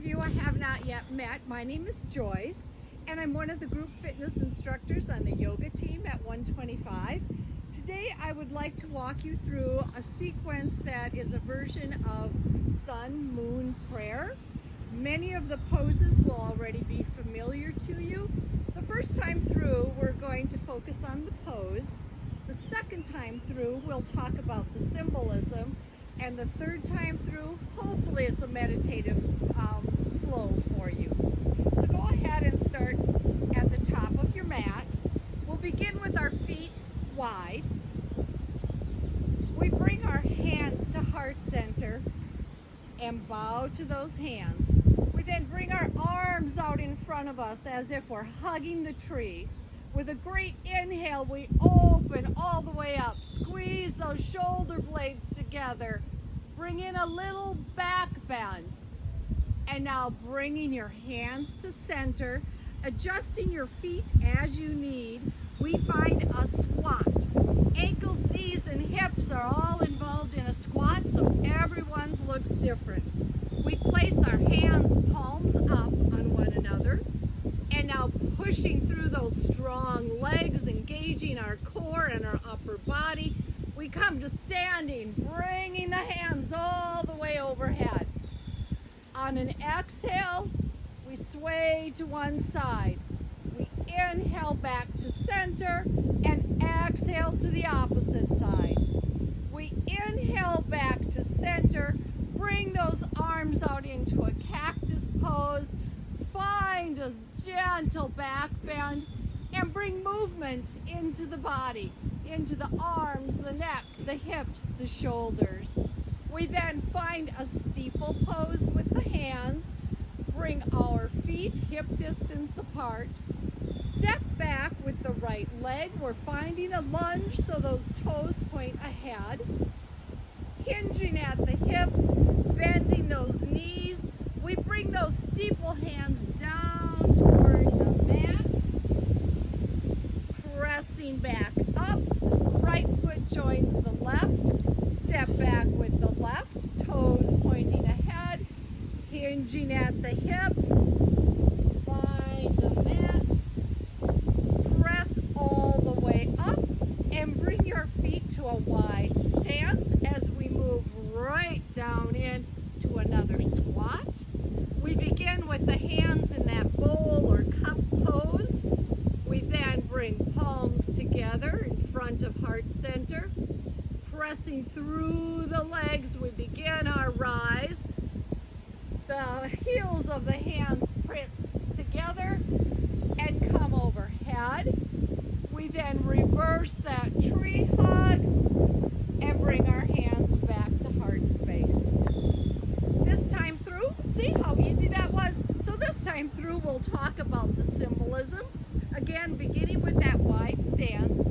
you I have not yet met, my name is Joyce, and I'm one of the group fitness instructors on the yoga team at 125. Today I would like to walk you through a sequence that is a version of Sun Moon Prayer. Many of the poses will already be familiar to you. The first time through, we're going to focus on the pose. The second time through, we'll talk about the symbolism. And the third time through, hopefully it's a meditative flow for you. So go ahead and start at the top of your mat. We'll begin with our feet wide. We bring our hands to heart center and bow to those hands. We then bring our arms out in front of us as if we're hugging the tree. With a great inhale, we open all the way up. Squeeze those shoulder blades together. Bring in a little back bend. And now bringing your hands to center, adjusting your feet as you need, we find a squat. Ankles, knees, and hips are all involved in a squat, so everyone's looks different. We place our hands palms up on one another. And now pushing through those strong legs, engaging our core and our upper body, we come to standing, bringing the hands all the way overhead. On an exhale, we sway to one side. We inhale back to center and exhale to the opposite side. We inhale back to center, bring those arms out into a cactus pose. Find a gentle back bend and bring movement into the body, into the arms, the neck, the hips, the shoulders. We then find a steeple pose with the hands. Bring our feet hip distance apart. Step back with the right leg. We're finding a lunge so those toes point ahead. Hinging at the hips, bending those knees. We bring those steeple hands down toward the mat, pressing back up. Right foot joins the left. Step back with the left, toes pointing ahead, hinging at the hips. Find the mat, press all the way up, and bring your feet to a wide stance as we move right down in to another squat. We begin with the hands in that bowl or cup pose. We then bring palms together in front of heart center. Pressing through the legs, we begin our rise. The heels of the hands press together and come overhead. We then reverse that tree hug and bring our hands back to heart space. This time through, see how easy that was? So this time through, we'll talk about the symbolism. Again, beginning with that wide stance,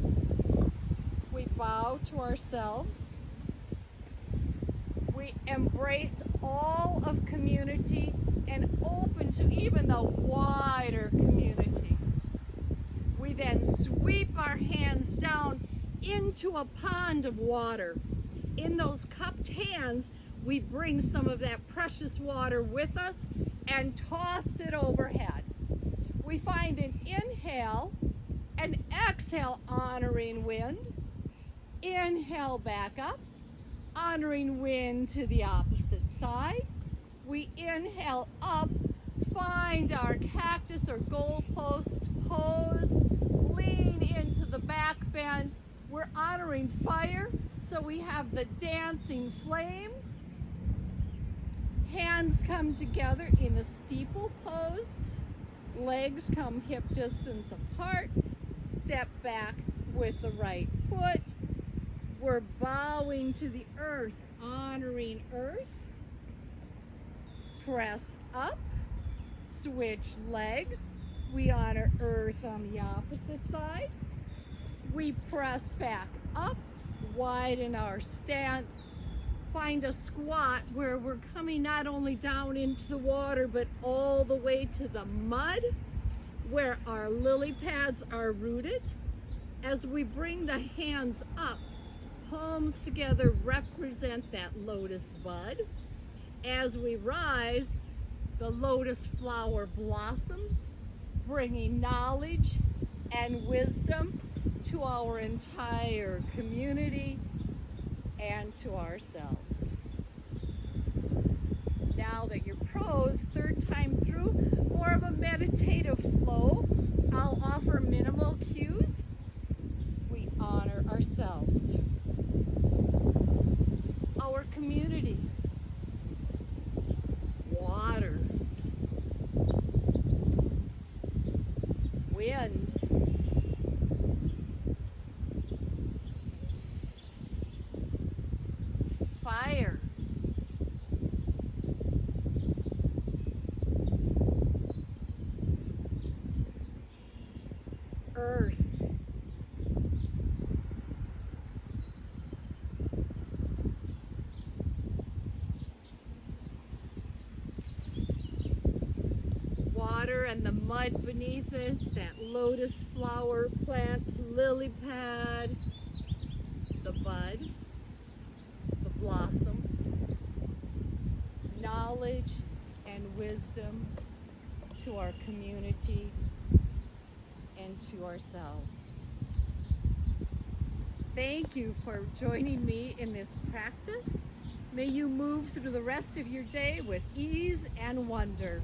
we bow to ourselves. We embrace all of community and open to even the wider community. We then sweep our hands down into a pond of water. In those cupped hands, we bring some of that precious water with us and toss it overhead. We find an inhale, an exhale honoring wind. Inhale back up, honoring wind to the opposite side. We inhale up, find our cactus or goalpost pose, lean into the back bend. We're honoring fire, so we have the dancing flames. Hands come together in a steeple pose. Legs come hip distance apart. Step back with the right foot. We're bowing to the earth, honoring earth. Press up. Switch legs. We honor earth on the opposite side. We press back up, widen our stance. Find a squat where we're coming not only down into the water, but all the way to the mud where our lily pads are rooted. As we bring the hands up, palms together represent that lotus bud. As we rise, The lotus flower blossoms, bringing knowledge and wisdom to our entire community and to ourselves. Now that you're pros, third time through, more of a meditative flow, I'll offer minimal cues. We honor ourselves, our community, water, wind, fire, earth, water and the mud beneath it, that lotus flower plant, lily pad, the bud, the blossom, knowledge and wisdom to our community and to ourselves. Thank you for joining me in this practice. May you move through the rest of your day with ease and wonder.